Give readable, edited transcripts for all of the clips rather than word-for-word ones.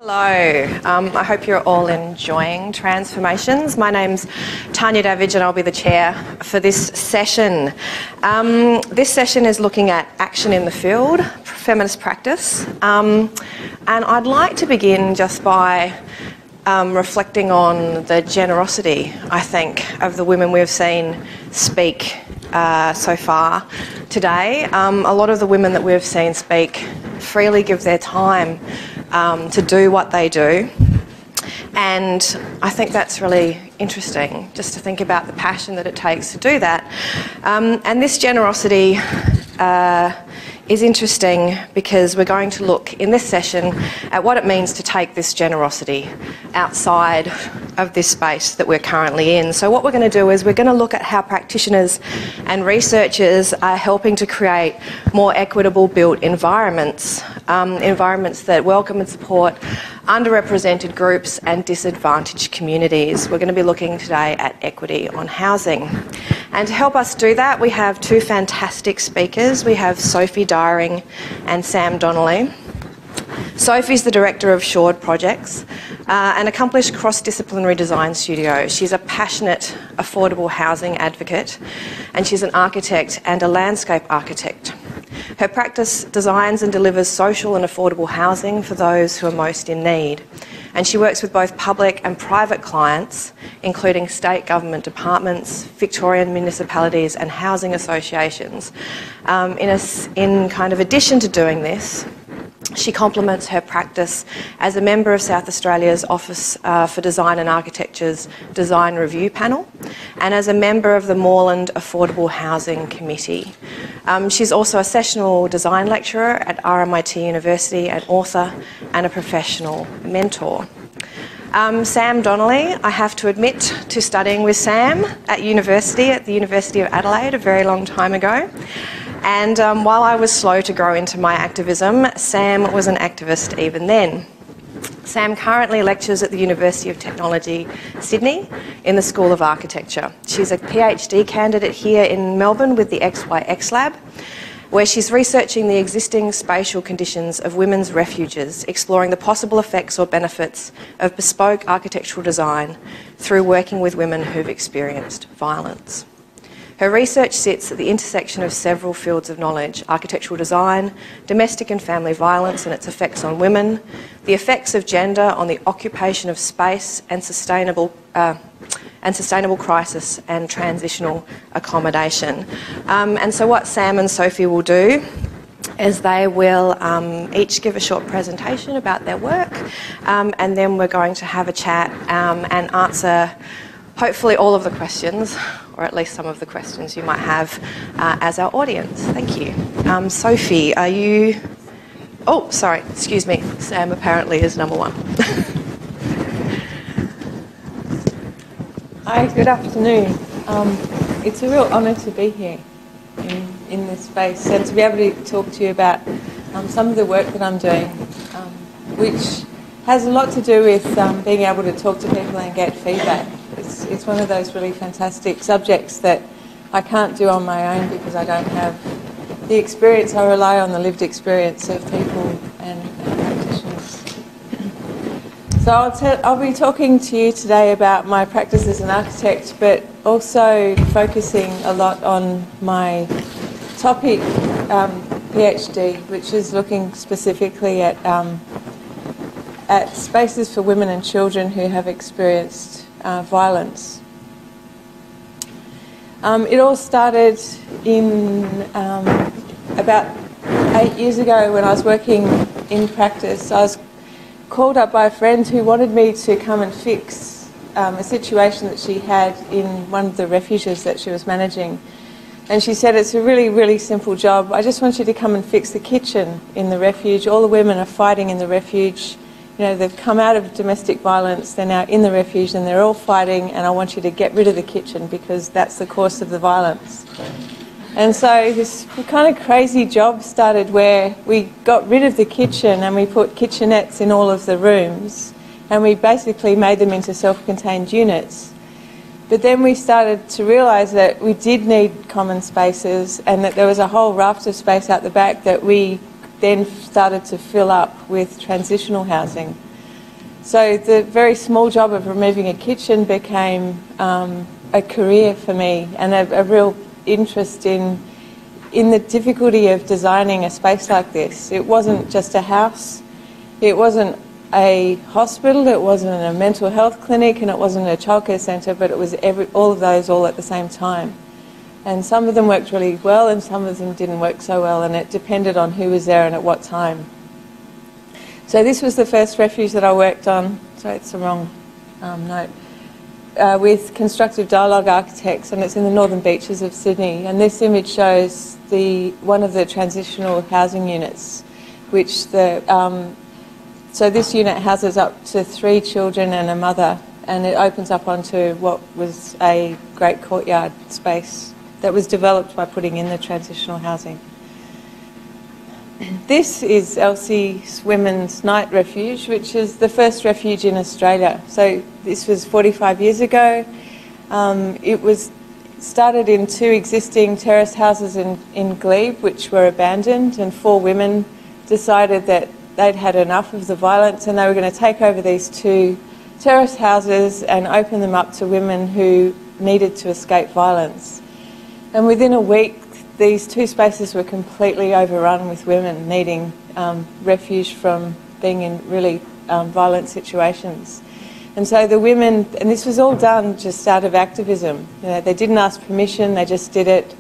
Hello, I hope you're all enjoying Transformations. My name's Tanya Davidge and I'll be the chair for this session. This session is looking at action in the field, feminist practice, and I'd like to begin just by reflecting on the generosity, I think, of the women we've seen speak so far today. A lot of the women that we've seen speak freely give their time to do what they do, and I think that's really interesting, just to think about the passion that it takes to do that. And this generosity is interesting because we're going to look in this session at what it means to take this generosity outside of this space that we're currently in. So what we're going to do is we're going to look at how practitioners and researchers are helping to create more equitable built environments, environments that welcome and support underrepresented groups and disadvantaged communities. We're going to be looking today at equity on housing. And to help us do that, we have two fantastic speakers. We have Sophie Dyring and Sam Donnelly. Sophie's the director of Shored Projects, an accomplished cross-disciplinary design studio. She's a passionate, affordable housing advocate, and she's an architect and a landscape architect. Her practice designs and delivers social and affordable housing for those who are most in need. And she works with both public and private clients, including state government departments, Victorian municipalities and housing associations. In kind of addition to doing this, she complements her practice as a member of South Australia's Office for Design and Architecture's Design Review Panel and as a member of the Moreland Affordable Housing Committee. She's also a sessional design lecturer at RMIT University, an author and a professional mentor. Sam Donnelly, I have to admit to studying with Sam at the University of Adelaide a very long time ago. And while I was slow to grow into my activism, Sam was an activist even then. Sam currently lectures at the University of Technology, Sydney, in the School of Architecture. She's a PhD candidate here in Melbourne with the XYX Lab, where she's researching the existing spatial conditions of women's refuges, exploring the possible effects or benefits of bespoke architectural design through working with women who've experienced violence. Her research sits at the intersection of several fields of knowledge: architectural design, domestic and family violence and its effects on women, the effects of gender on the occupation of space, and sustainable crisis and transitional accommodation. And so what Sam and Sophie will do is they will each give a short presentation about their work, and then we're going to have a chat and answer hopefully all of the questions, or at least some of the questions you might have as our audience. Thank you. Sophie, are you... Oh, sorry, excuse me. Sam apparently is number one. Hi, good afternoon. It's a real honour to be here in this space and to be able to talk to you about some of the work that I'm doing, which has a lot to do with being able to talk to people and get feedback. It's one of those really fantastic subjects that I can't do on my own because I don't have the experience. I rely on the lived experience of people and practitioners. So I'll be talking to you today about my practice as an architect, but also focusing a lot on my topic, PhD, which is looking specifically at spaces for women and children who have experienced violence. It all started in about 8 years ago when I was working in practice. I was called up by a friend who wanted me to come and fix a situation that she had in one of the refuges that she was managing. And she said, "It's a really, really simple job. I just want you to come and fix the kitchen in the refuge. All the women are fighting in the refuge. You know, they've come out of domestic violence, they're now in the refuge and they're all fighting, and I want you to get rid of the kitchen because that's the cause of the violence." And so this kind of crazy job started where we got rid of the kitchen and we put kitchenettes in all of the rooms and we basically made them into self-contained units. But then we started to realise that we did need common spaces and that there was a whole raft of space out the back that we then started to fill up with transitional housing. So the very small job of removing a kitchen became a career for me, and a real interest in the difficulty of designing a space like this. It wasn't just a house, it wasn't a hospital, it wasn't a mental health clinic, and it wasn't a childcare centre, but it was all of those all at the same time. And some of them worked really well and some of them didn't work so well, and it depended on who was there and at what time. So this was the first refuge that I worked on, sorry it's the wrong note, with Constructive Dialogue Architects, and it's in the Northern Beaches of Sydney. And this image shows one of the transitional housing units, which so this unit houses up to 3 children and a mother, and it opens up onto what was a great courtyard space that was developed by putting in the transitional housing. This is Elsie's Women's Night Refuge, which is the first refuge in Australia. So this was 45 years ago. It was started in 2 existing terrace houses in Glebe, which were abandoned, and 4 women decided that they'd had enough of the violence and they were going to take over these 2 terrace houses and open them up to women who needed to escape violence. And within a week, these 2 spaces were completely overrun with women needing refuge from being in really violent situations. And so the women, and this was all done just out of activism. You know, they didn't ask permission, they just did it.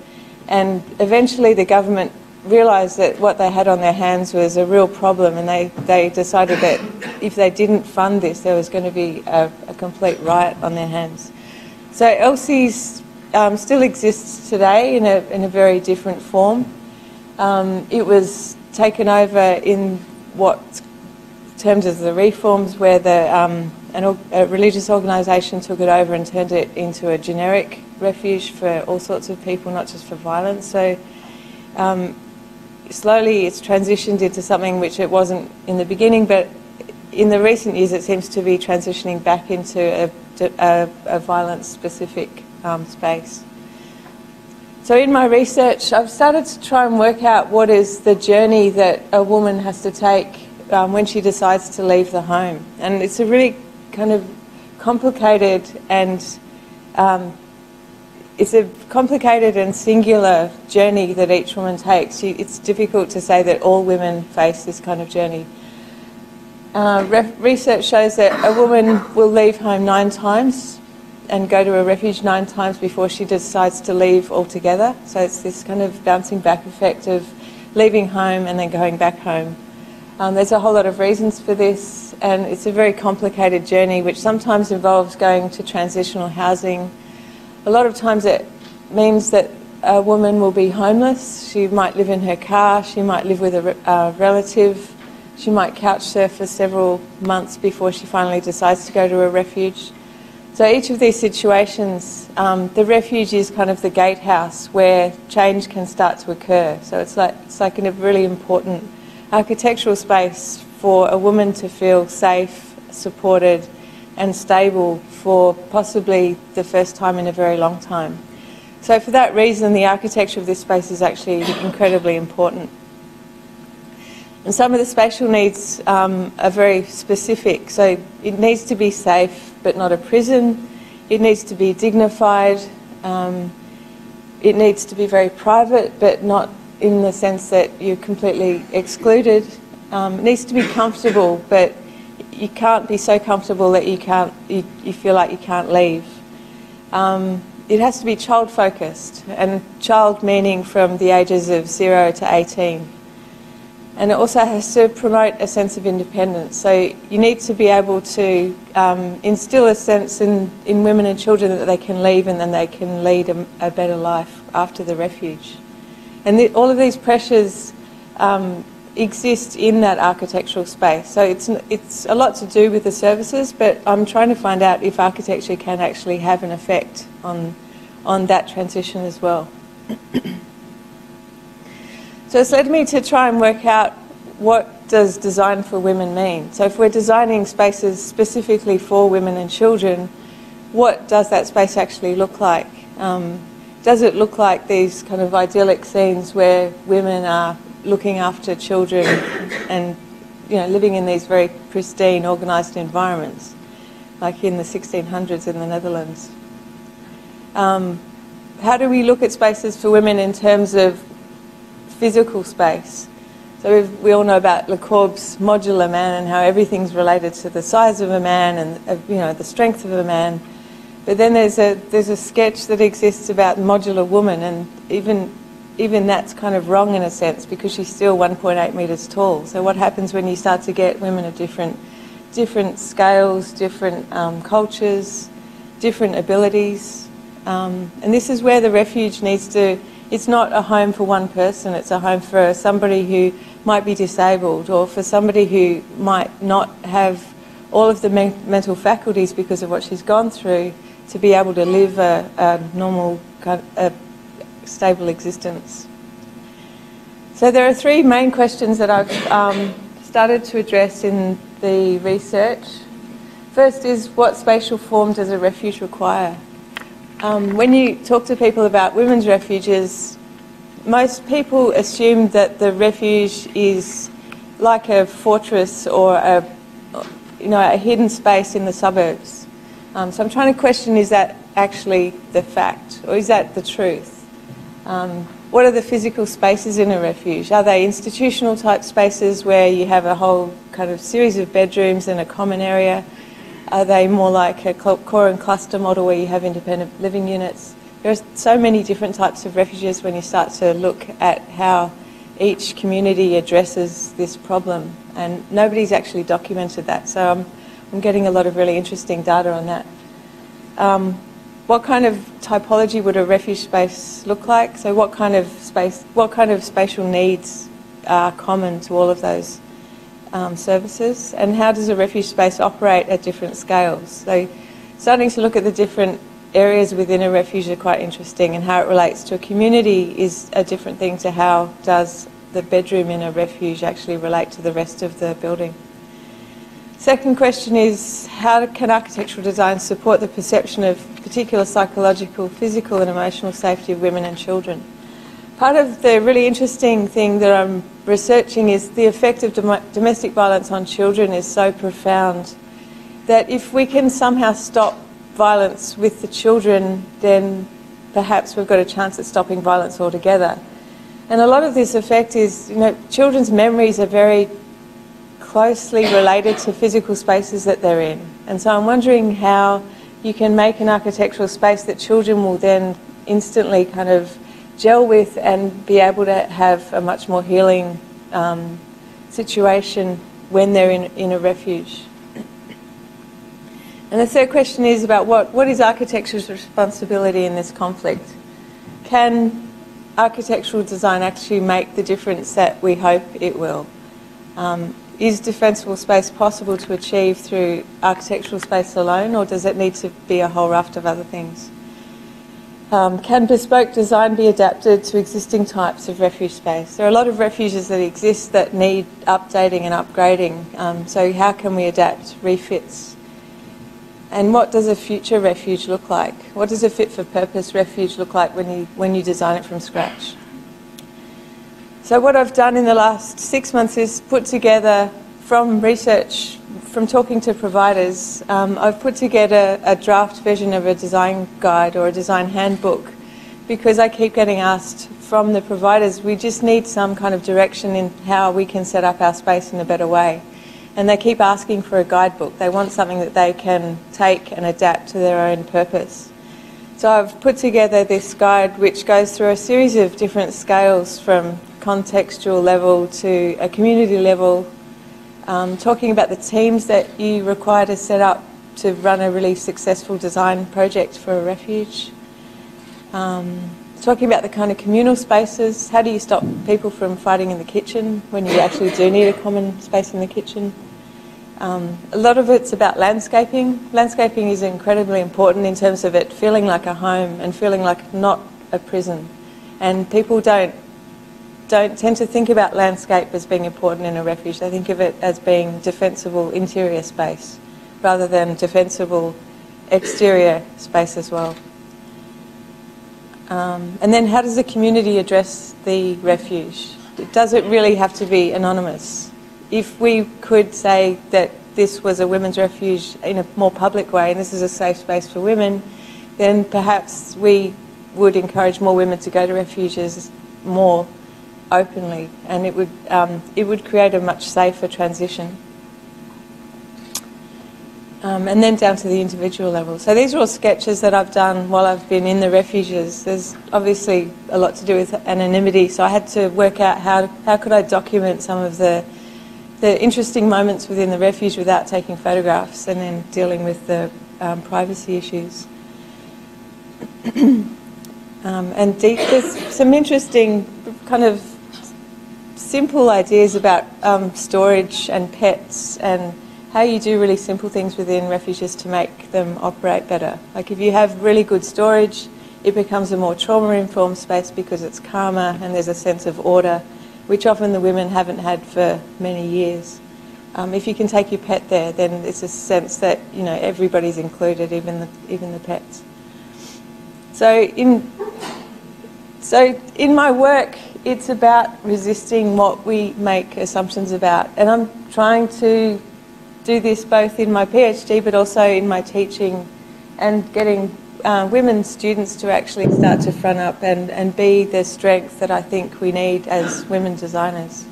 And eventually the government realised that what they had on their hands was a real problem, and they decided that if they didn't fund this, there was going to be a complete riot on their hands. So Elsie's still exists today in a very different form. It was taken over in terms of the reforms, where a religious organisation took it over and turned it into a generic refuge for all sorts of people, not just for violence. So slowly it's transitioned into something which it wasn't in the beginning, but in the recent years it seems to be transitioning back into a violence-specific space. So in my research, I've started to try and work out what is the journey that a woman has to take when she decides to leave the home. And it's a really kind of complicated and singular journey that each woman takes. It's difficult to say that all women face this kind of journey. Research shows that a woman will leave home 9 times and go to a refuge 9 times before she decides to leave altogether. So it's this kind of bouncing back effect of leaving home and then going back home. There's a whole lot of reasons for this, and it's a very complicated journey which sometimes involves going to transitional housing. A lot of times it means that a woman will be homeless. She might live in her car, she might live with a relative, she might couch surf for several months before she finally decides to go to a refuge. So each of these situations, the refuge is kind of the gatehouse where change can start to occur. So it's like in a really important architectural space for a woman to feel safe, supported and stable for possibly the first time in a very long time. So for that reason, the architecture of this space is actually incredibly important. And some of the spatial needs are very specific. So it needs to be safe, but not a prison. It needs to be dignified. It needs to be very private, but not in the sense that you're completely excluded. It needs to be comfortable, but you can't be so comfortable that you feel like you can't leave. It has to be child-focused, and child meaning from the ages of 0 to 18. And it also has to promote a sense of independence. So you need to be able to instill a sense in women and children that they can leave and then they can lead a better life after the refuge. And all of these pressures exist in that architectural space. So it's a lot to do with the services, but I'm trying to find out if architecture can actually have an effect on that transition as well. So it's led me to try and work out what does design for women mean. So if we're designing spaces specifically for women and children, what does that space actually look like? Does it look like these kind of idyllic scenes where women are looking after children and living in these very pristine, organised environments, like in the 1600s in the Netherlands. How do we look at spaces for women in terms of physical space? So we all know about Le Corbusiers' modular man and how everything's related to the size of a man and the strength of a man. But then there's a sketch that exists about modular woman, and even that's kind of wrong in a sense because she's still 1.8 metres tall. So what happens when you start to get women of different scales, different cultures, different abilities? And this is where the refuge needs to... It's not a home for one person, it's a home for somebody who might be disabled or for somebody who might not have all of the mental faculties because of what she's gone through to be able to live a normal, stable existence. So there are three main questions that I've started to address in the research. First is, what spatial form does a refuge require? When you talk to people about women's refuges, most people assume that the refuge is like a fortress or a hidden space in the suburbs. So I'm trying to question, is that actually the fact, or is that the truth? What are the physical spaces in a refuge? Are they institutional type spaces where you have a whole kind of series of bedrooms and a common area? Are they more like a core and cluster model where you have independent living units? There are so many different types of refuges when you start to look at how each community addresses this problem, and nobody's actually documented that. So I'm getting a lot of really interesting data on that. What kind of typology would a refuge space look like? So what kind of spatial needs are common to all of those services, and how does a refuge space operate at different scales? So starting to look at the different areas within a refuge are quite interesting, and how it relates to a community is a different thing to how does the bedroom in a refuge actually relate to the rest of the building. Second question is, how can architectural design support the perception of particular psychological, physical and emotional safety of women and children? Part of the really interesting thing that I'm researching is the effect of domestic violence on children is so profound that if we can somehow stop violence with the children, then perhaps we've got a chance at stopping violence altogether. And a lot of this effect is, children's memories are very closely related to physical spaces that they're in. And so I'm wondering how you can make an architectural space that children will then instantly kind of gel with and be able to have a much more healing situation when they're in a refuge. And the third question is about what is architecture's responsibility in this conflict? Can architectural design actually make the difference that we hope it will? Is defensible space possible to achieve through architectural space alone, or does it need to be a whole raft of other things? Can bespoke design be adapted to existing types of refuge space? There are a lot of refuges that exist that need updating and upgrading. So how can we adapt, refits? And what does a future refuge look like? What does a fit-for-purpose refuge look like when you design it from scratch? So what I've done in the last 6 months is put together, from research, from talking to providers, I've put together a draft version of a design guide or a design handbook, because I keep getting asked from the providers, we just need some kind of direction in how we can set up our space in a better way. And they keep asking for a guidebook. They want something that they can take and adapt to their own purpose. So I've put together this guide which goes through a series of different scales, from contextual level to a community level, talking about the teams that you require to set up to run a really successful design project for a refuge. Talking about the kind of communal spaces. How do you stop people from fighting in the kitchen when you actually do need a common space in the kitchen? A lot of it's about landscaping. Landscaping is incredibly important in terms of it feeling like a home and feeling like not a prison. And people don't tend to think about landscape as being important in a refuge. They think of it as being defensible interior space rather than defensible exterior space as well. And then how does the community address the refuge? Does it really have to be anonymous? if we could say that this was a women's refuge in a more public way, and this is a safe space for women, then perhaps we would encourage more women to go to refuges more openly, and it would create a much safer transition. And then down to the individual level. So these are all sketches that I've done while I've been in the refuges. There's obviously a lot to do with anonymity, so I had to work out how could I document some of the interesting moments within the refuge without taking photographs, and then dealing with the privacy issues. And there's some interesting kind of simple ideas about storage and pets, and how you do really simple things within refuges to make them operate better. Like if you have really good storage, it becomes a more trauma-informed space because it's calmer and there's a sense of order, which often the women haven't had for many years. If you can take your pet there, then it's a sense that, you know, everybody's included, even the pets. So in my work, it's about resisting what we make assumptions about, and I'm trying to do this both in my PhD but also in my teaching, and getting women students to actually start to front up and be the strength that I think we need as women designers.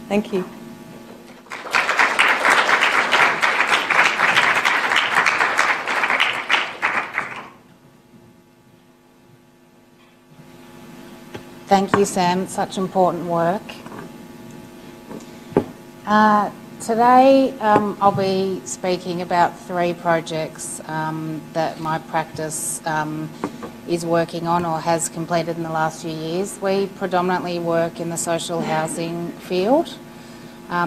Thank you. Thank you, Sam. Such important work. Today I'll be speaking about 3 projects that my practice is working on or has completed in the last few years. We predominantly work in the social housing field.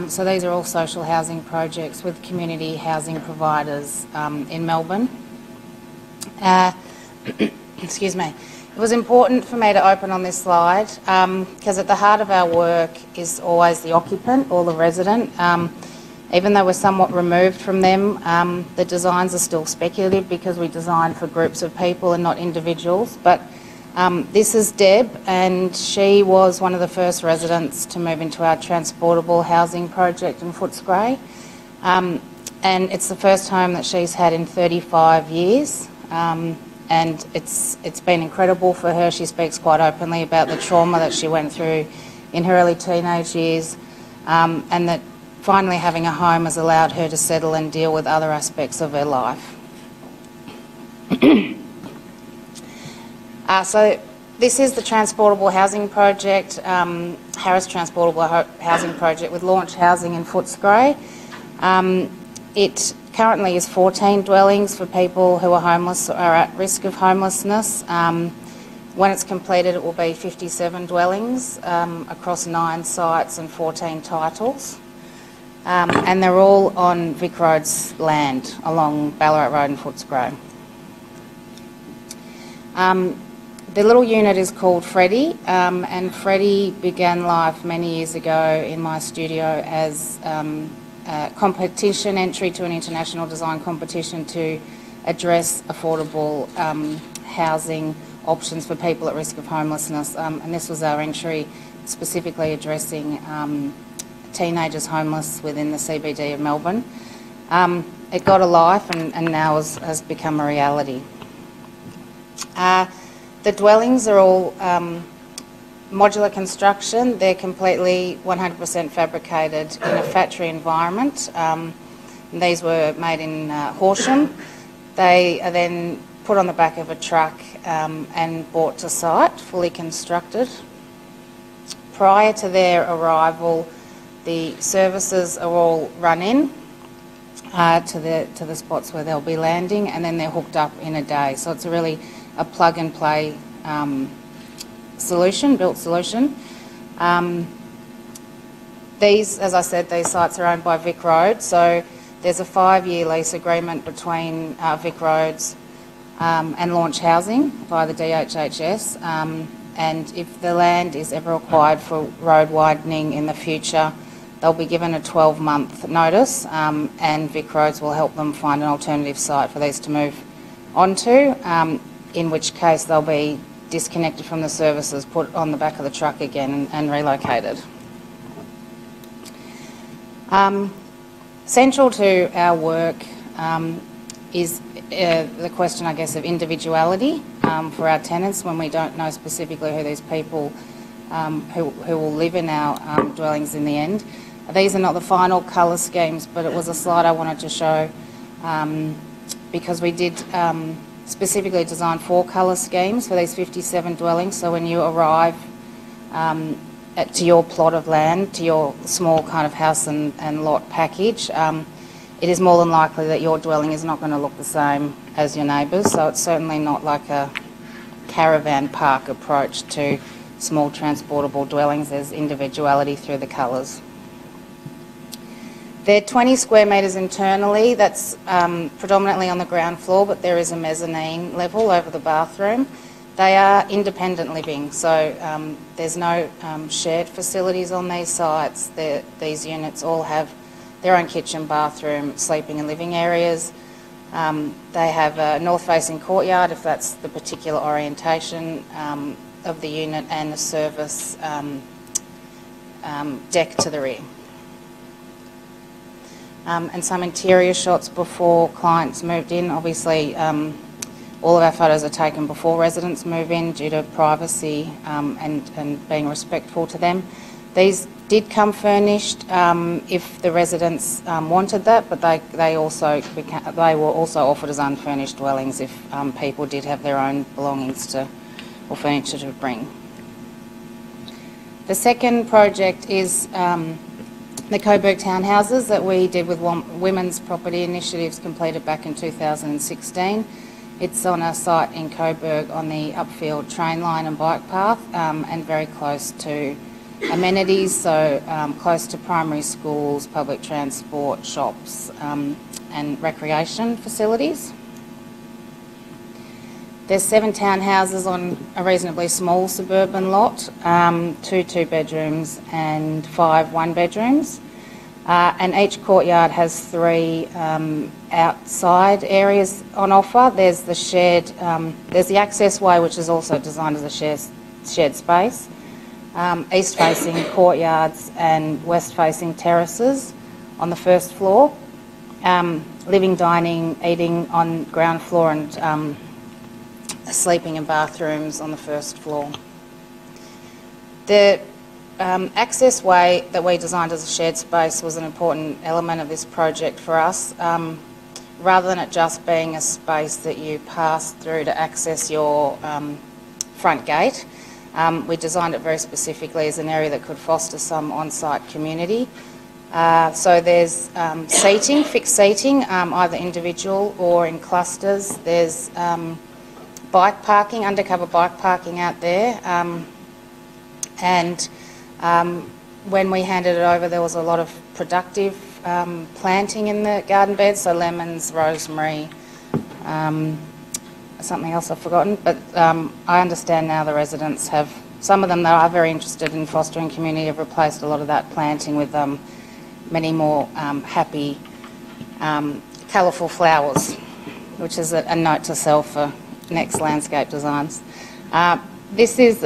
So these are all social housing projects with community housing providers in Melbourne. Excuse me. It was important for me to open on this slide because at the heart of our work is always the occupant or the resident. Even though we're somewhat removed from them, the designs are still speculative because we design for groups of people and not individuals. But this is Deb, and she was one of the first residents to move into our transportable housing project in Footscray. And it's the first home that she's had in 35 years. And it's been incredible for her. She speaks quite openly about the trauma that she went through in her early teenage years, and that finally having a home has allowed her to settle and deal with other aspects of her life. So this is the Transportable Housing Project, Harris Transportable Housing Project with Launch Housing in Footscray. It currently is 14 dwellings for people who are homeless or are at risk of homelessness. When it's completed, it will be 57 dwellings across 9 sites and 14 titles. And they're all on Vic Road's land along Ballarat Road in Footscray. The little unit is called Freddie, and Freddie began life many years ago in my studio as competition entry to an international design competition to address affordable housing options for people at risk of homelessness. And this was our entry specifically addressing teenagers homeless within the CBD of Melbourne. It got a life and now has become a reality. The dwellings are all modular construction. They're completely 100% fabricated in a factory environment. These were made in Horsham. They are then put on the back of a truck and brought to site, fully constructed. Prior to their arrival, the services are all run in to the spots where they'll be landing, and then they're hooked up in a day. So it's really a plug-and-play built solution. These, as I said, these sites are owned by Vic Road, so there's a 5-year lease agreement between Vic Roads and Launch Housing via the DHHS, and if the land is ever required for road widening in the future, they'll be given a 12-month notice, and Vic Roads will help them find an alternative site for these to move onto, in which case they'll be disconnected from the services, put on the back of the truck again and relocated. Central to our work is the question, I guess, of individuality for our tenants when we don't know specifically who these people who will live in our dwellings in the end. These are not the final colour schemes, but it was a slide I wanted to show because we did specifically design 4 colour schemes for these 57 dwellings. So when you arrive to your plot of land, to your small kind of house and lot package, it is more than likely that your dwelling is not going to look the same as your neighbours. So it's certainly not like a caravan park approach to small transportable dwellings. There's individuality through the colours. They're 20 square metres internally. That's predominantly on the ground floor, but there is a mezzanine level over the bathroom. They are independent living, so there's no shared facilities on these sites. These units all have their own kitchen, bathroom, sleeping and living areas. They have a north-facing courtyard, if that's the particular orientation of the unit, and a service deck to the rear. And some interior shots before clients moved in. Obviously, all of our photos are taken before residents move in due to privacy and being respectful to them. These did come furnished if the residents wanted that, but they were also offered as unfurnished dwellings if people did have their own belongings or furniture to bring. The second project is the Coburg townhouses that we did with Women's Property Initiatives, completed back in 2016. It's on a site in Coburg on the Upfield train line and bike path and very close to amenities, so close to primary schools, public transport, shops and recreation facilities. There's 7 townhouses on a reasonably small suburban lot, 2 2-bedrooms and 5 1-bedrooms. And each courtyard has 3 outside areas on offer. There's the shared, there's the access way, which is also designed as a shared space. East-facing courtyards and west-facing terraces on the first floor. Living, dining, eating on ground floor, and sleeping and bathrooms on the first floor. The access way that we designed as a shared space was an important element of this project for us. Rather than it just being a space that you pass through to access your front gate, we designed it very specifically as an area that could foster some on-site community. So there's seating, fixed seating, either individual or in clusters. There's bike parking, undercover bike parking out there. When we handed it over, there was a lot of productive planting in the garden beds, so lemons, rosemary, something else I've forgotten. But I understand now the residents have, some of them that are very interested in fostering community, have replaced a lot of that planting with many more happy, colourful flowers, which is a note to self for next landscape designs. This is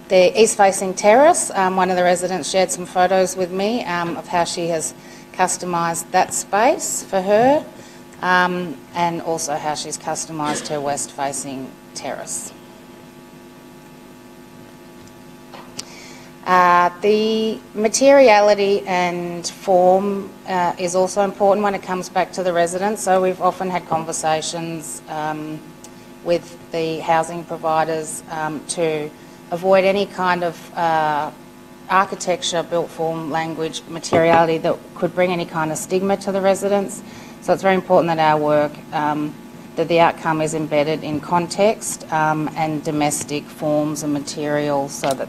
the east-facing terrace. One of the residents shared some photos with me of how she has customised that space for her, and also how she's customised her west-facing terrace. The materiality and form is also important when it comes back to the residents. So we've often had conversations with the housing providers to avoid any kind of architecture, built form, language, materiality that could bring any kind of stigma to the residents. So it's very important that our work, that the outcome is embedded in context and domestic forms and materials, so that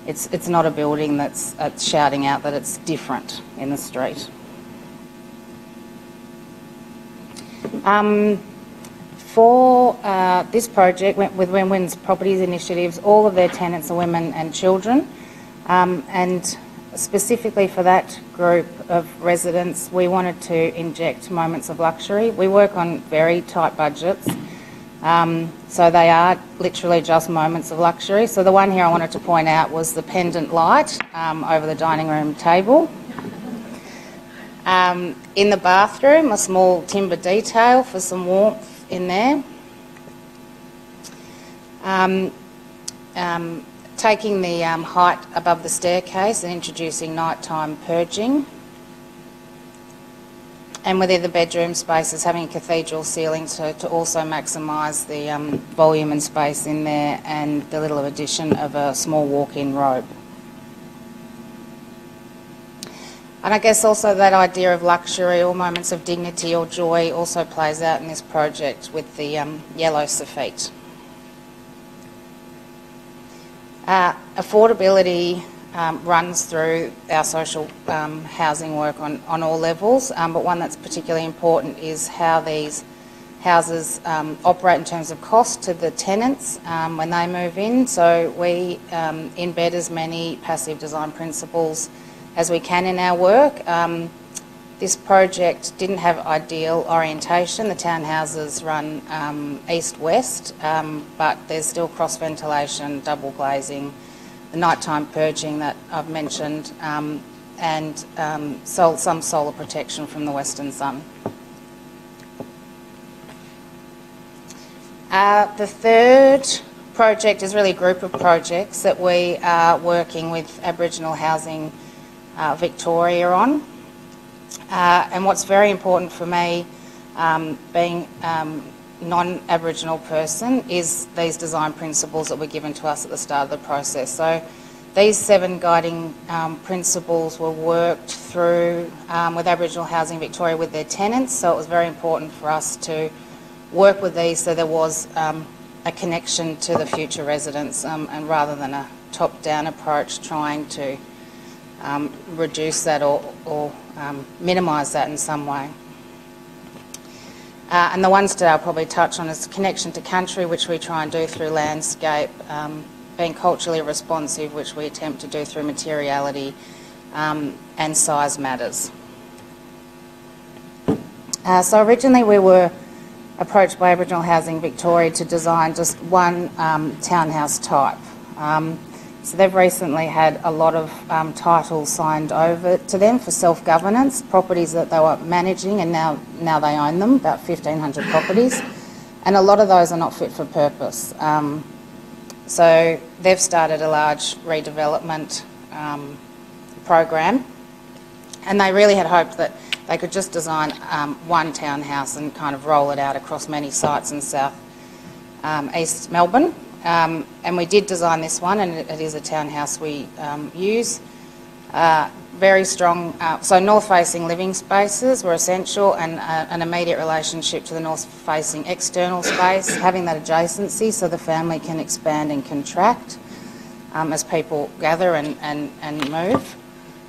it's not a building that's shouting out that it's different in the street. For this project with Women's Properties Initiatives, all of their tenants are women and children, and specifically for that group of residents, we wanted to inject moments of luxury. We work on very tight budgets, so they are literally just moments of luxury. So the one here I wanted to point out was the pendant light over the dining room table. In the bathroom, a small timber detail for some warmth in there. Taking the height above the staircase and introducing nighttime purging. And within the bedroom spaces, having a cathedral ceiling to also maximise the volume and space in there, and the little addition of a small walk-in robe. And I guess also that idea of luxury or moments of dignity or joy also plays out in this project with the yellow soffit. Affordability runs through our social housing work on all levels, but one that's particularly important is how these houses operate in terms of cost to the tenants when they move in. So we embed as many passive design principles as we can in our work. This project didn't have ideal orientation. The townhouses run east-west, but there's still cross-ventilation, double glazing, the nighttime purging that I've mentioned, and some solar protection from the western sun. The third project is really a group of projects that we are working with Aboriginal Housing Victoria on. And what's very important for me, being non-Aboriginal person, is these design principles that were given to us at the start of the process. So these 7 guiding principles were worked through with Aboriginal Housing Victoria with their tenants, so it was very important for us to work with these so there was a connection to the future residents, and rather than a top-down approach trying to reduce that or minimise that in some way. And the ones that I'll probably touch on is connection to country, which we try and do through landscape, being culturally responsive, which we attempt to do through materiality, and size matters. So originally we were approached by Aboriginal Housing Victoria to design just one townhouse type. So they've recently had a lot of titles signed over to them for self-governance, properties that they were managing, and now they own them, about 1,500 properties, and a lot of those are not fit for purpose. So they've started a large redevelopment program, and they really had hoped that they could just design one townhouse and kind of roll it out across many sites in East Melbourne. And we did design this one, and it is a townhouse we use. Very strong, so north-facing living spaces were essential, and an immediate relationship to the north-facing external space, having that adjacency so the family can expand and contract as people gather and move,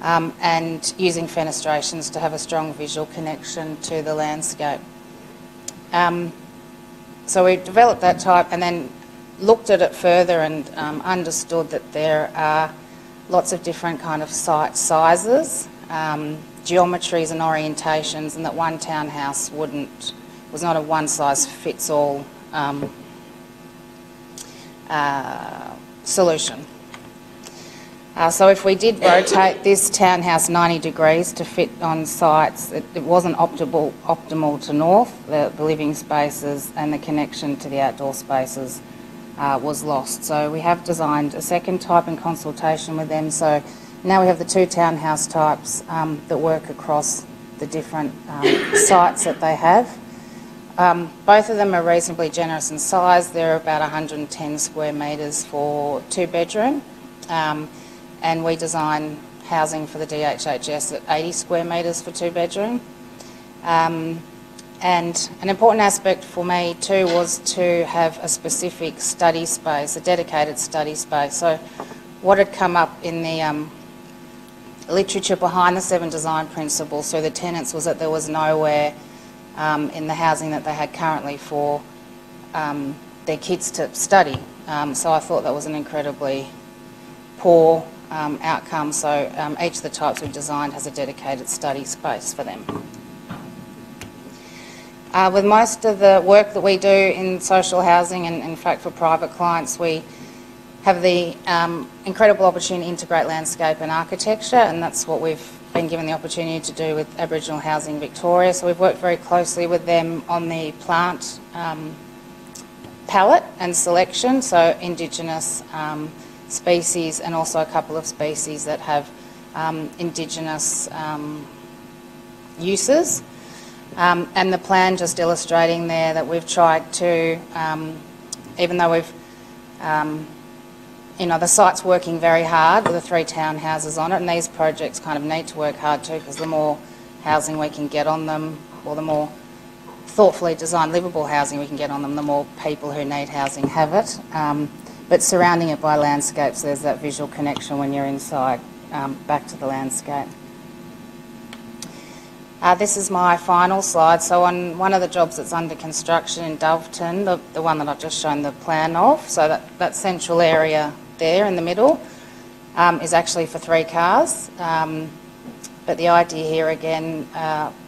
and using fenestrations to have a strong visual connection to the landscape. So we developed that type and then looked at it further and understood that there are lots of different kind of site sizes, geometries and orientations, and that one townhouse was not a one-size-fits-all solution. So if we did rotate this townhouse 90 degrees to fit on sites, it wasn't optimal to north. The living spaces and the connection to the outdoor spaces was lost. So we have designed a second type in consultation with them. So now we have the 2 townhouse types that work across the different sites that they have. Both of them are reasonably generous in size. They're about 110 square metres for 2-bedroom. And we design housing for the DHHS at 80 square metres for 2-bedroom. And an important aspect for me too was to have a specific study space, a dedicated study space. So what had come up in the literature behind the 7 design principles, so the tenants, was that there was nowhere in the housing that they had currently for their kids to study. So I thought that was an incredibly poor outcome. So each of the types we've designed has a dedicated study space for them. With most of the work that we do in social housing, and in fact for private clients, we have the incredible opportunity to integrate landscape and architecture, and that's what we've been given the opportunity to do with Aboriginal Housing Victoria. So we've worked very closely with them on the plant palette and selection, so Indigenous species and also a couple of species that have Indigenous uses. And the plan just illustrating there that we've tried to, even though we've, the site's working very hard with the 3 townhouses on it, and these projects kind of need to work hard too, because the more housing we can get on them, or the more thoughtfully designed livable housing we can get on them, the more people who need housing have it. But surrounding it by landscapes, there's that visual connection when you're inside, back to the landscape. This is my final slide. So on one of the jobs that's under construction in Doveton, the one that I've just shown the plan of, so that central area there in the middle is actually for 3 cars. But the idea here again,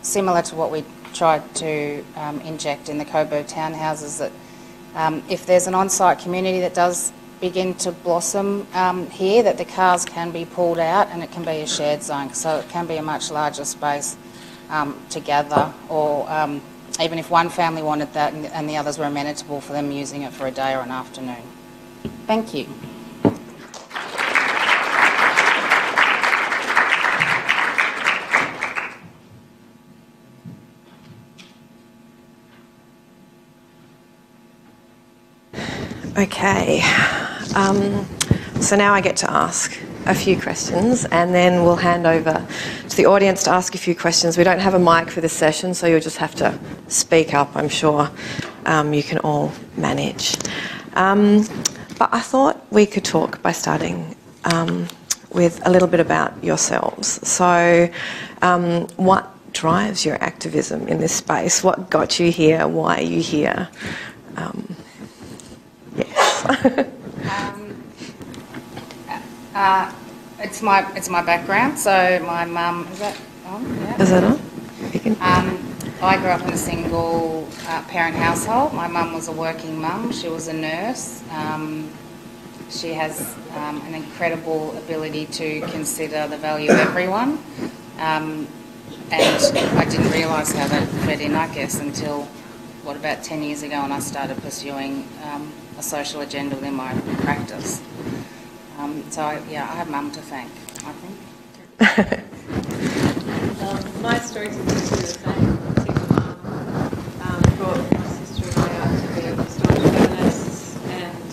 similar to what we tried to inject in the Coburg townhouses, that if there's an on-site community that does begin to blossom here, that the cars can be pulled out and it can be a shared zone, so it can be a much larger space to gather, or even if one family wanted that and the others were amenable for them using it for a day or an afternoon. Thank you. Okay, so now I get to ask a few questions, and then we'll hand over to the audience to ask a few questions. We don't have a mic for this session, so you'll just have to speak up. I'm sure you can all manage. But I thought we could talk by starting with a little bit about yourselves. So what drives your activism in this space? What got you here? Why are you here? Yes. It's my background. So my mum, is that on? Yeah. Is that on? You can... I grew up in a single parent household. My mum was a working mum. She was a nurse. She has an incredible ability to consider the value of everyone. And I didn't realise how that fed in, I guess, until, about 10 years ago, when I started pursuing a social agenda within my practice. So, I have mum to thank, I think. My story's exactly the same. Single mum, brought my sister and I out to be staunch feminists, and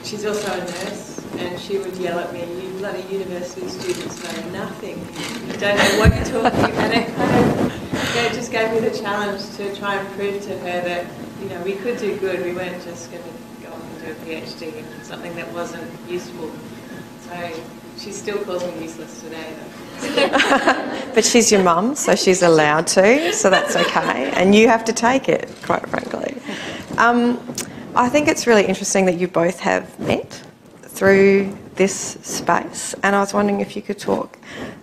she's also a nurse, and she would yell at me, "You bloody university students know nothing. You don't know what you're talking." And it kind of, it just gave me the challenge to try and prove to her that, we could do good. We weren't just going to go off and do a PhD in something that wasn't useful. So she still calls me useless today, though. But she's your mum, so she's allowed to, so that's okay. And you have to take it, quite frankly. I think it's really interesting that you both have met through this space, and I was wondering if you could talk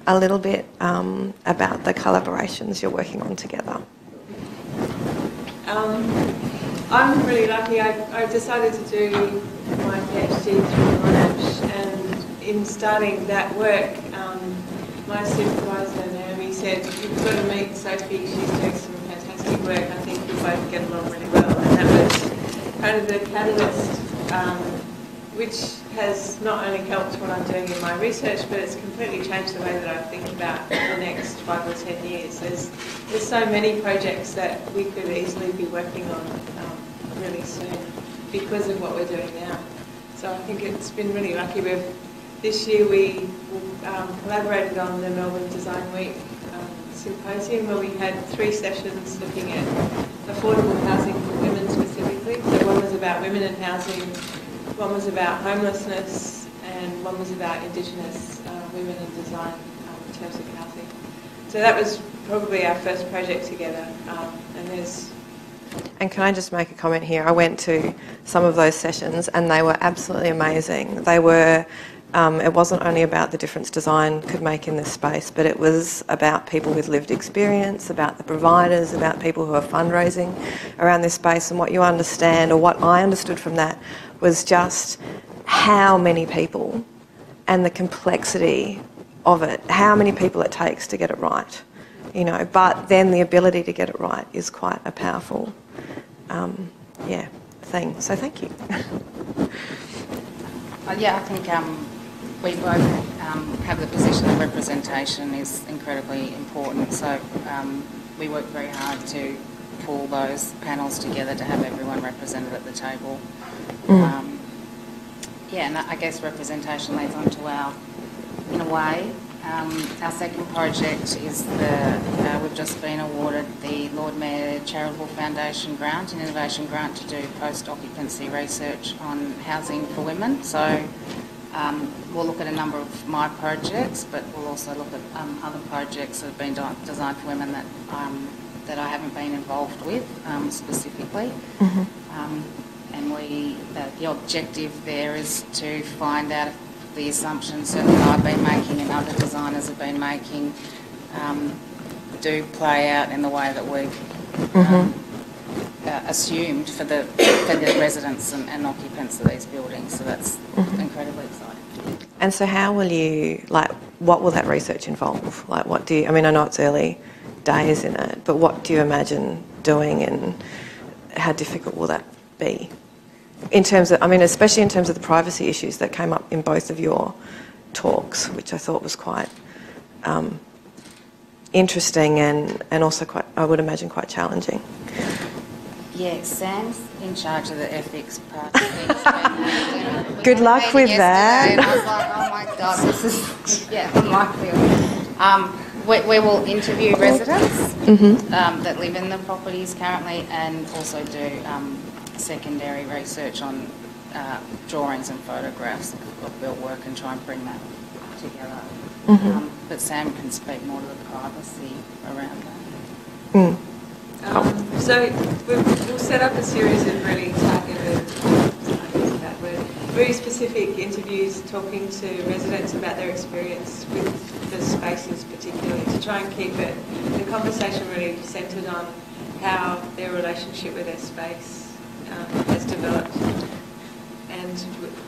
a little bit about the collaborations you're working on together. I'm really lucky. I decided to do my PhD through Monash, and in starting that work, my supervisor Naomi said, "You've got to meet Sophie. She's doing some fantastic work. I think you both get along really well." And that was kind of the catalyst, which has not only helped what I'm doing in my research, but it's completely changed the way that I think about the next 5 or 10 years. There's so many projects that we could easily be working on really soon because of what we're doing now. So I think it's been really lucky. This year we collaborated on the Melbourne Design Week symposium, where we had 3 sessions looking at affordable housing for women specifically. So one was about women and housing, one was about homelessness, and one was about Indigenous women in design in terms of housing. So that was probably our first project together. And can I just make a comment here? I went to some of those sessions and they were absolutely amazing. They were, it wasn't only about the difference design could make in this space, but it was about people with lived experience, about the providers, about people who are fundraising around this space. And what you understand, or what I understood from that, was just how many people and the complexity of it, how many people it takes to get it right, you know, but then the ability to get it right is quite a powerful, thing. So thank you. Yeah, I think we both have the position that representation is incredibly important. So we work very hard to pull those panels together to have everyone represented at the table. And I guess representation leads on to our, in a way, our second project is we've just been awarded the Lord Mayor Charitable Foundation grant, an innovation grant to do post-occupancy research on housing for women. So we'll look at a number of my projects, but we'll also look at other projects that have been designed for women that I haven't been involved with specifically. And the objective there is to find out if the assumptions that I've been making and other designers have been making do play out in the way that we've assumed for the residents and occupants of these buildings. So that's incredibly exciting. And so how will you, what will that research involve? What do you, I know it's early days in it, but what do you imagine doing and how difficult will that be? In terms of, especially in terms of the privacy issues that came up in both of your talks, which I thought was quite interesting and also quite, I would imagine, quite challenging. Yeah, Sam's in charge of the ethics part of things. Good luck with that. And I was like, oh my God, this is, my field. We will interview residents that live in the properties currently and also do secondary research on drawings and photographs of built work and try and bring that together. But Sam can speak more to the privacy around that. So we'll set up a series of really targeted, very specific interviews talking to residents about their experience with the spaces particularly, to try and keep the conversation really centred on how their relationship with their space has developed and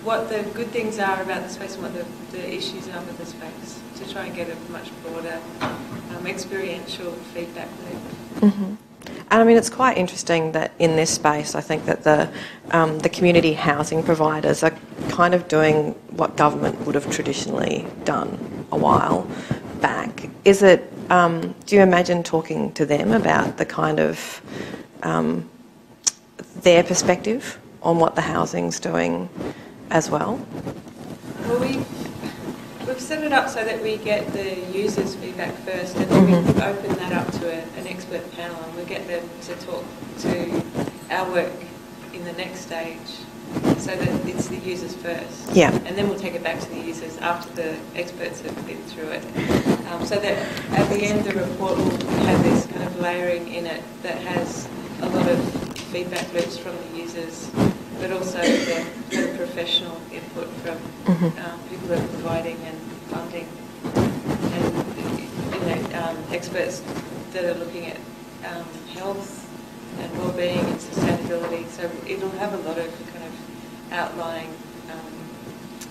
what the good things are about the space and what the issues are with the space, to try and get a much broader experiential feedback loop. And it's quite interesting that in this space, I think that the community housing providers are kind of doing what government would have traditionally done a while back. Is it, do you imagine talking to them about the kind of, their perspective on what the housing's doing as well? Well, we've set it up so that we get the users' feedback first, and then we open that up to an expert panel, and we get them to talk to our work in the next stage, so that it's the users first. Yeah. And then we'll take it back to the users after the experts have been through it, so that at the end the report will have this kind of layering in it that has a lot of feedback loops from the users, but also the professional input from people that are providing and funding, and experts that are looking at health and well-being and sustainability. So it'll have a lot of kind of outlying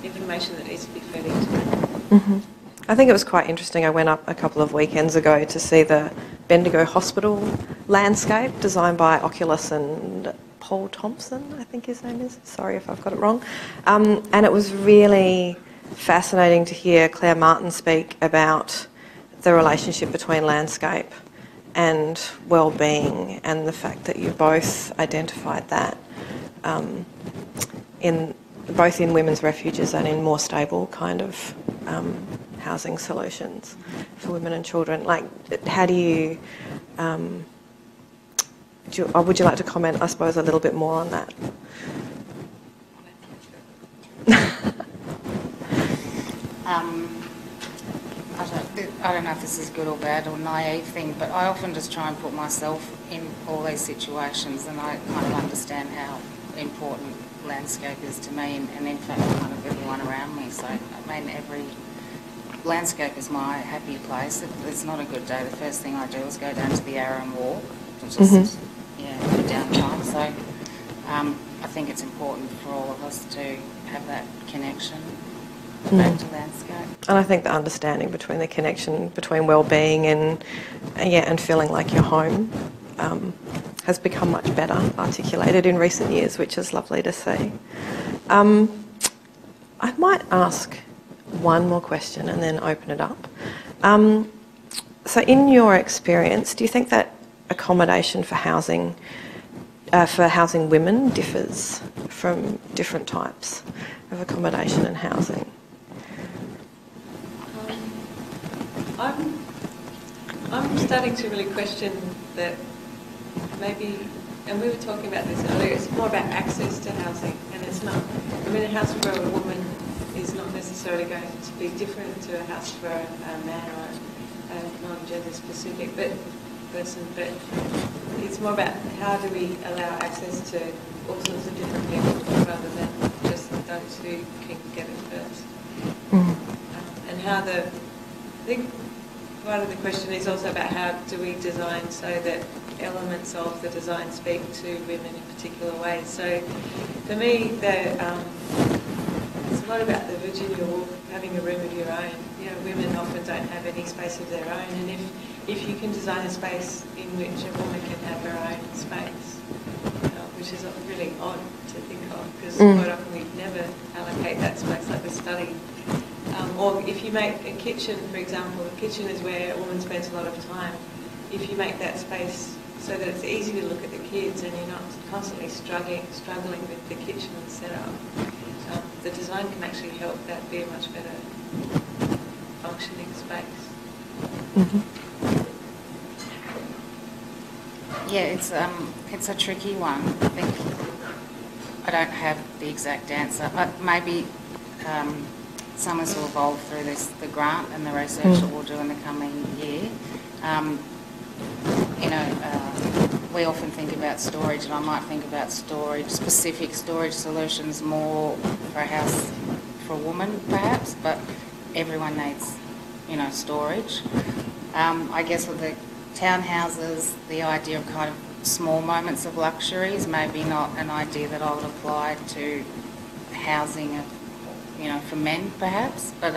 information that needs to be fed into it. I think it was quite interesting. I went up a couple of weekends ago to see the Bendigo Hospital landscape designed by Oculus and Paul Thompson, I think his name is. Sorry if I've got it wrong. And it was really fascinating to hear Claire Martin speak about the relationship between landscape and well-being, and the fact that you both identified that both in women's refuges and in more stable kind of housing solutions for women and children. How do you, would you like to comment, I suppose, a little bit more on that? I don't know if this is good or bad or naive thing, but I often just try and put myself in all these situations, and I kind of understand how important landscape is to me, and in fact kind of everyone around me. So every landscape is my happy place. If it's not a good day, the first thing I do is go down to the Arrow and walk, just downtime. So I think it's important for all of us to have that connection. fragile landscape. And I think the understanding between the connection between well-being and feeling like you're home has become much better articulated in recent years, which is lovely to see. I might ask one more question and then open it up. So in your experience, do you think that accommodation for housing women differs from different types of accommodation and housing? I'm starting to really question that maybe, and we were talking about this earlier, it's more about access to housing, and it's not, I mean, a house for a woman is not necessarily going to be different to a house for a man or a non-gender specific person, but it's more about how do we allow access to all sorts of different people rather than just those who can get it first. And how I think part of the question is also about how do we design so that elements of the design speak to women in particular ways. So for me, it's a lot about the Virginia Woolf, having a room of your own. You know, women often don't have any space of their own, and if you can design a space in which a woman can have her own space, which is really odd to think of, because quite often we never allocate that space like we study. Or if you make a kitchen, for example, the kitchen is where a woman spends a lot of time. If you make that space so that it's easy to look at the kids and you're not constantly struggling with the kitchen setup, the design can actually help that be a much better functioning space. Yeah, it's a tricky one. I think I don't have the exact answer, but maybe some has will evolve through the grant and the research that we'll do in the coming year. We often think about storage, and I might think about specific storage solutions more for a house for a woman perhaps, but everyone needs, storage. I guess with the townhouses, the idea of kind of small moments of luxury is maybe not an idea that I would apply to housing for men perhaps, but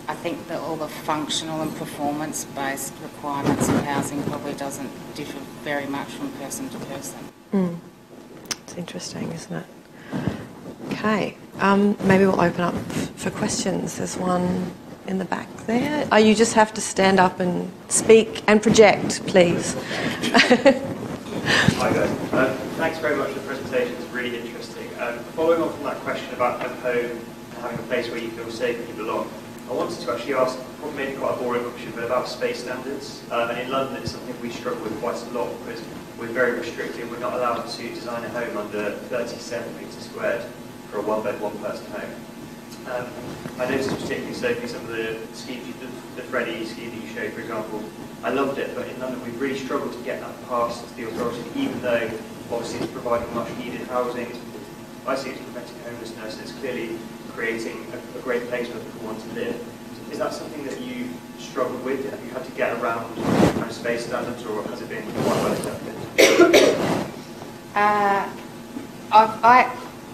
I think that all the functional and performance-based requirements of housing probably doesn't differ very much from person to person. It's interesting, isn't it? Okay, maybe we'll open up for questions. There's one in the back there. Oh, you just have to stand up and speak and project, please. Hi guys. Thanks very much for the presentation. It's really interesting. Following on from that question about a home and having a place where you feel safe and you belong, I wanted to actually ask, maybe quite a boring question, but about space standards. And in London, it's something we struggle with quite a lot because we're very restricted. We're not allowed to design a home under 37 metres squared for a one-bed, one-person home. I noticed particularly, Sophie, some of the schemes, the Freddie scheme that you showed, for example, I loved it, but in London we've really struggled to get that past the authority, even though obviously it's providing much needed housing. I see it's preventing homelessness, and it's clearly creating a great place where people want to live. Is that something that you struggled with? Have you had to get around kind of space standards, or has it been quite well accepted?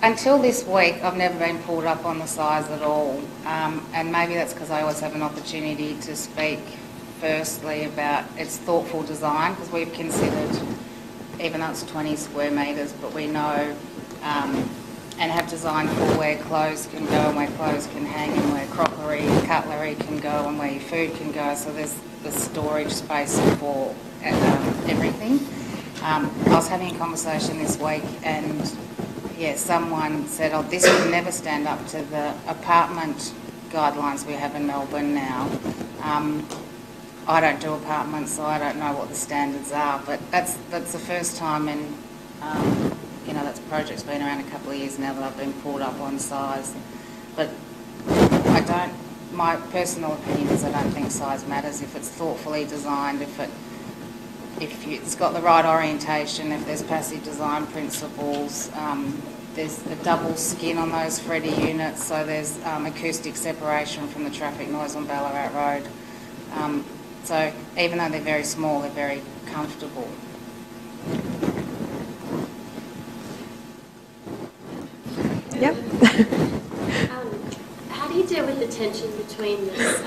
Until this week, I've never been pulled up on the size at all, and maybe that's because I always have an opportunity to speak firstly about its thoughtful design, because we've considered, even though it's 20 square metres, but we know and have designed for where clothes can go and where clothes can hang and where crockery and cutlery can go and where your food can go, so there's the storage space for everything. I was having a conversation this week and someone said, oh, this would never stand up to the apartment guidelines we have in Melbourne now. I don't do apartments, so I don't know what the standards are, but that's the first time in, that's project's been around a couple of years now that I've been pulled up on size. But my personal opinion is I don't think size matters if it's thoughtfully designed, if it's got the right orientation, if there's passive design principles. There's a double skin on those Freddie units, so there's acoustic separation from the traffic noise on Ballarat Road. So even though they're very small, they're very comfortable. Yep. the tension between this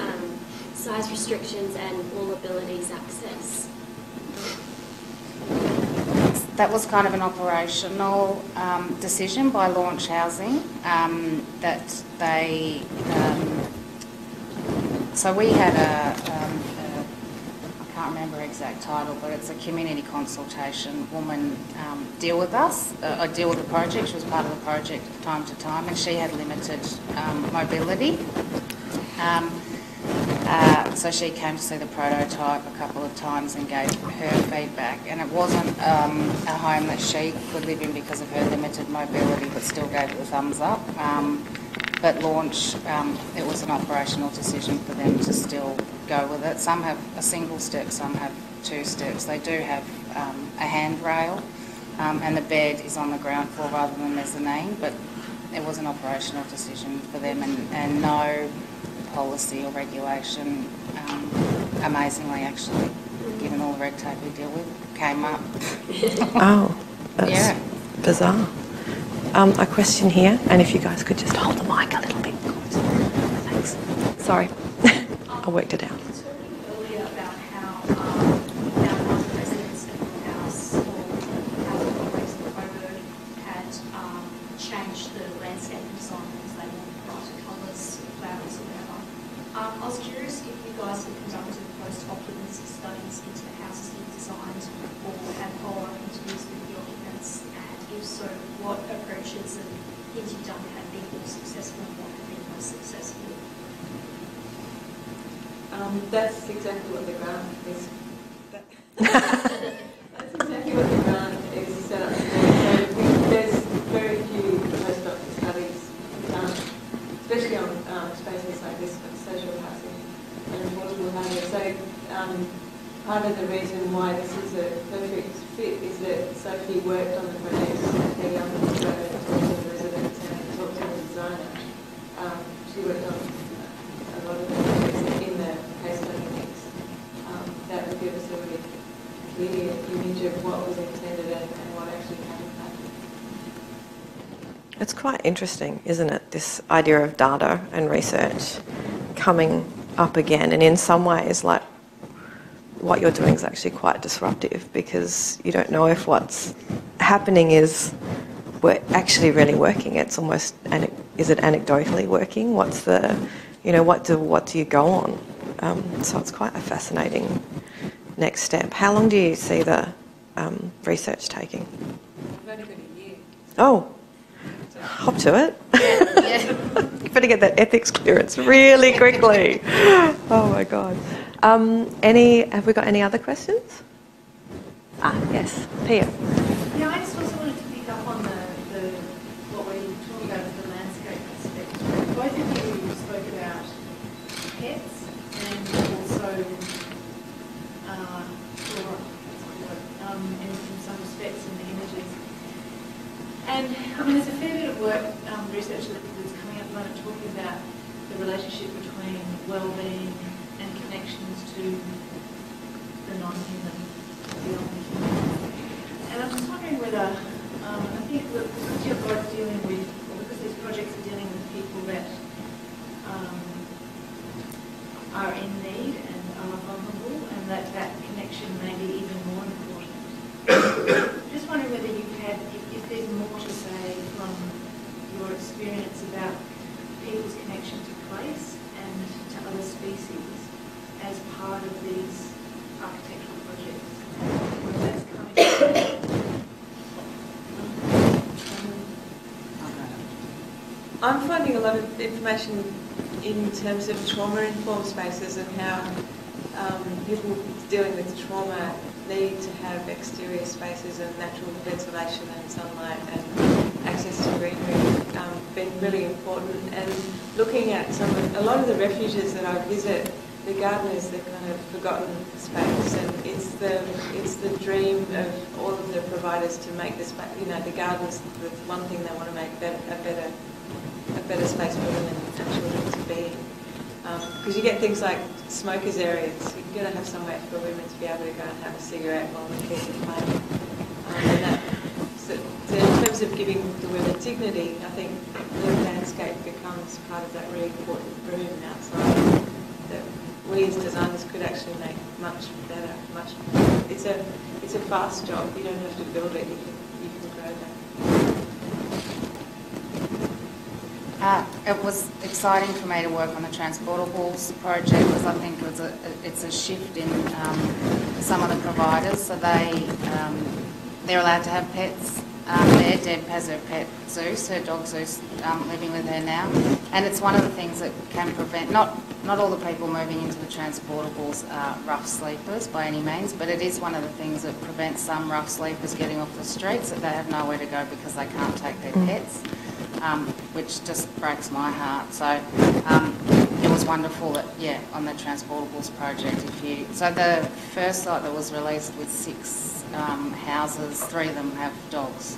size restrictions and all abilities access? That was kind of an operational decision by Launch Housing that they. So we had I can't remember her exact title, but it's a community consultation woman deal with us, deal with the project. She was part of the project time to time, and she had limited mobility. So she came to see the prototype a couple of times and gave her feedback, and it wasn't a home that she could live in because of her limited mobility, but still gave it the thumbs up. But Launch, it was an operational decision for them to still go with it. Some have a single step, some have 2 steps. They do have a handrail, and the bed is on the ground floor rather than mezzanine, but it was an operational decision for them, and no policy or regulation, amazingly actually, given all the red tape we deal with, came up. Oh, that's Yeah. bizarre. A question here, and if you guys could just hold the mic a little bit. Thanks. Sorry. I worked it out. You were talking earlier about how one residents in your house or housing complex in Coburg had changed the landscape design because they wanted brighter colours, flowers or whatever. I was curious if you guys have conducted post-occupancy studies into the houses you've designed or had follow-up interviews with the occupants, and if so, what approaches and things you've done have been more successful and what have been most successful? That's exactly what the grant is. That's exactly what the grant is set up to do. So there's very few post-doc studies done, especially on spaces like this, like social housing and affordable housing. So part of the reason why this is a perfect fit is that Sophie worked on the projects at the young people and talked to the residents and talked to the designer. She worked on a lot of the projects in the case study mix. That would give us a really clear image of what was intended and what actually came back. It's quite interesting, isn't it? This idea of data and research coming up again, and in some ways, like, what you're doing is actually quite disruptive because you don't know if what's happening is actually really working. It's almost, is it anecdotally working? What's the, what do you go on? So it's quite a fascinating next step. How long do you see the research taking? I've only got a year. Oh, hop to it. Yeah. You better get that ethics clearance really quickly. Oh my God. Have we got any other questions? Yes, Pia. Yeah, I just also wanted to pick up on what we're talking about with the landscape aspect. Both of you spoke about pets and also flora, in some respects in the images. And I mean, there's a fair bit of work, research that's coming up at the moment talking about the relationship between well-being and connections to the non-human, beyond the human. And I'm just wondering whether, I think that because you're both dealing with, or because these projects are dealing with people that are in need and are vulnerable, and that connection may be even more important. Just wondering whether you've had, if there's more to say from your experience about people's connection to place and to other species as part of these architectural projects. Whether that's coming. I'm finding a lot of information in terms of trauma-informed spaces and how people dealing with trauma need to have exterior spaces and natural ventilation and sunlight and access to greenery been really important. And looking at a lot of the refuges that I visit, the garden is the kind of forgotten space, and it's the dream of all of the providers to make the space. The garden's the one thing they want to make a better space for women and children to be in. Because you get things like smokers areas. You've got to have somewhere for women to be able to go and have a cigarette while the kids are playing. And that that in terms of giving the women dignity, I think the landscape becomes part of that really important room outside that we as designers could actually make much better. It's a fast job. You don't have to build it. You can grow that. It was exciting for me to work on the transportables project because I think it's a shift in some of the providers. So they're allowed to have pets. Deb has her pet Zeus, her dog Zeus, living with her now, and it's one of the things that can prevent not all the people moving into the transportables are rough sleepers by any means, but it is one of the things that prevents some rough sleepers getting off the streets, that they have nowhere to go because they can't take their pets. Which just breaks my heart. So it was wonderful that, on the Transportables project, so the first site that was released with 6 houses, 3 of them have dogs.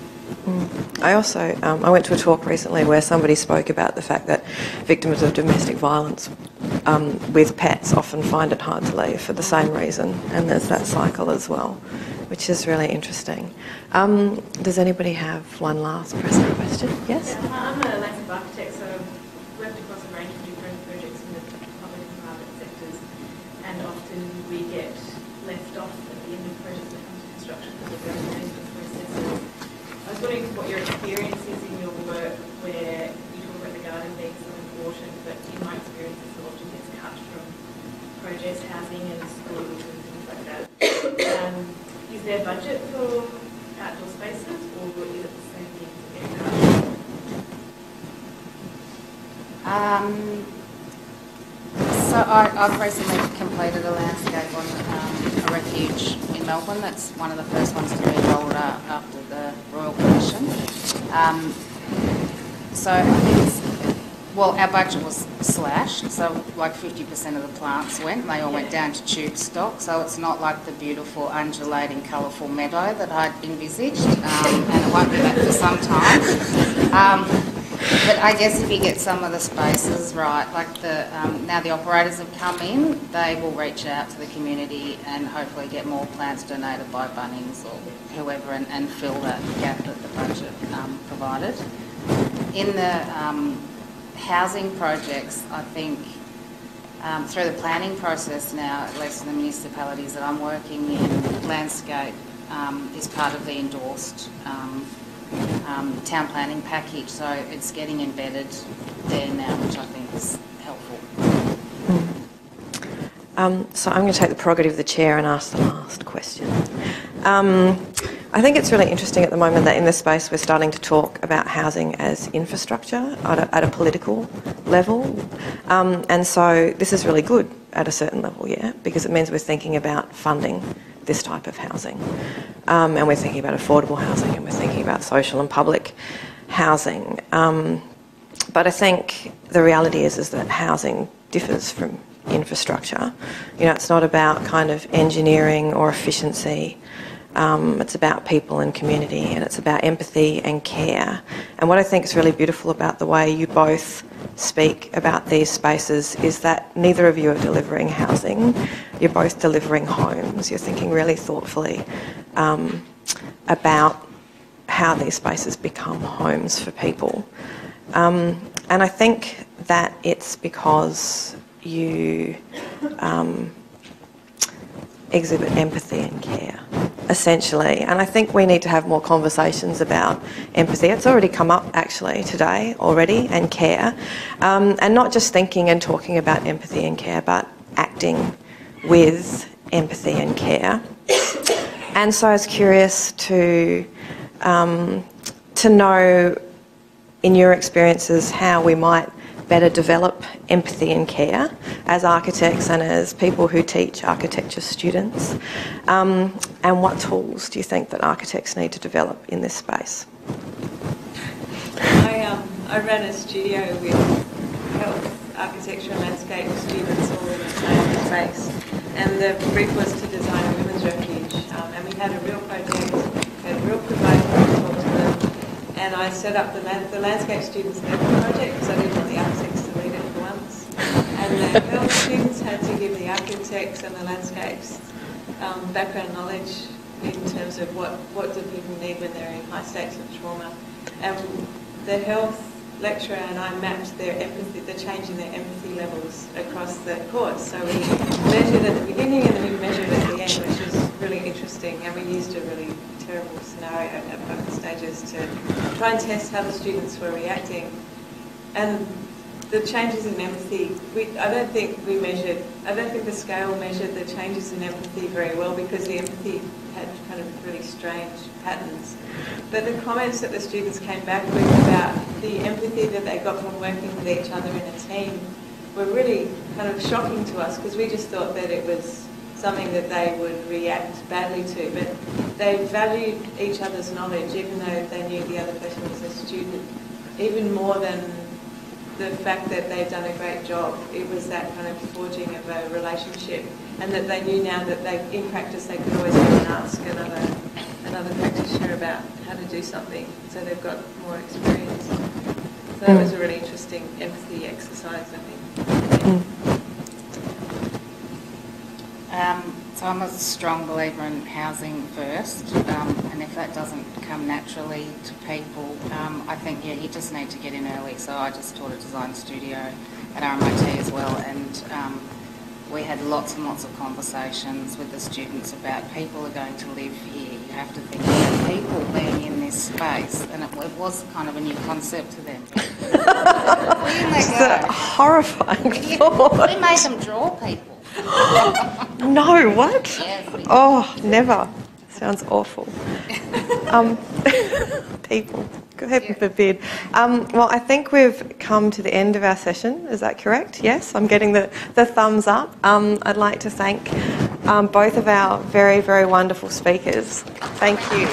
I also, I went to a talk recently where somebody spoke about the fact that victims of domestic violence with pets often find it hard to leave for the same reason, and there's that cycle as well, which is really interesting. Does anybody have one last pressing question? Yes? Yeah, I'm a landscape architect, so I've worked across a range of different projects in the public and private sectors, and often we get left off at the end of projects when it comes to construction because of the management processes. I was wondering what your experience is in your work where you talk about the garden being so important, but in my experience it so often gets cut from projects, housing and schools and things like that. Is there budget for outdoor spaces, or is it the same thing to get cut? So I've recently completed a landscape on a refuge in Melbourne. That's one of the first ones to be rolled out after the Royal Commission. So I think our budget was slashed, so like 50% of the plants went, and they all went down to tube stock, so it's not like the beautiful undulating colourful meadow that I'd envisaged, and it won't be that for some time. But I guess if you get some of the spaces right, like now the operators have come in, they will reach out to the community and hopefully get more plants donated by Bunnings or whoever and fill that gap that the budget provided. In the housing projects, I think through the planning process now, at least in the municipalities that I'm working in, landscape is part of the endorsed town planning package, so it's getting embedded there now, which I think is helpful. So I'm going to take the prerogative of the chair and ask the last question. I think it's really interesting at the moment that in this space we're starting to talk about housing as infrastructure at a political level. And so this is really good at a certain level, because it means we're thinking about funding this type of housing. And we're thinking about affordable housing, and we're thinking about social and public housing. But I think the reality is that housing differs from infrastructure. It's not about kind of engineering or efficiency. It's about people and community, and it's about empathy and care. And what I think is really beautiful about the way you both speak about these spaces is that neither of you are delivering housing. You're both delivering homes. You're thinking really thoughtfully about how these spaces become homes for people. And I think that it's because you exhibit empathy and care, essentially. And I think we need to have more conversations about empathy. It's already come up actually today already, and care. And not just thinking and talking about empathy and care, but acting with empathy and care. And so I was curious to know, in your experiences, how we might better develop empathy and care as architects and as people who teach architecture students. And what tools do you think that architects need to develop in this space? I ran a studio with health, architecture and landscape students all in the same space. And the brief was to design a women's refuge. And we had a real project, we had a real provider to talk to them. And I set up the landscape students led the project because I didn't want the architects to lead it for once. And the health students had to give the architects and the landscapes background knowledge in terms of what do people need when they're in high states of trauma. And the health lecturer and I mapped their empathy, the change in their empathy levels across the course. So we measured at the beginning and then we measured at the end, which is really interesting. And we used a really terrible scenario at both stages to try and test how the students were reacting. And the changes in empathy, I don't think the scale measured the changes in empathy very well, because the empathy had kind of really strange patterns. But the comments that the students came back with about the empathy that they got from working with each other in a team were really kind of shocking to us, because we just thought that it was something that they would react badly to. But they valued each other's knowledge, even though they knew the other person was a student, even more than the fact that they've done a great job. It was that kind of forging of a relationship, and that they knew now that in practice they could always go and ask another practitioner about how to do something, so they've got more experience. So that was a really interesting empathy exercise, I think. So I'm a strong believer in housing first, and if that doesn't come naturally to people, I think, you just need to get in early. So I just taught a design studio at RMIT as well, and we had lots and lots of conversations with the students about people are going to live here. You have to think about people being in this space, and it was kind of a new concept to them. It's a horrifying thought. We made them draw people. No, what? Yes, we did. Oh, never. Sounds awful. People, go ahead and forbid. Well, I think we've come to the end of our session. Is that correct? Yes, I'm getting the thumbs up. I'd like to thank both of our very, very wonderful speakers. Thank you.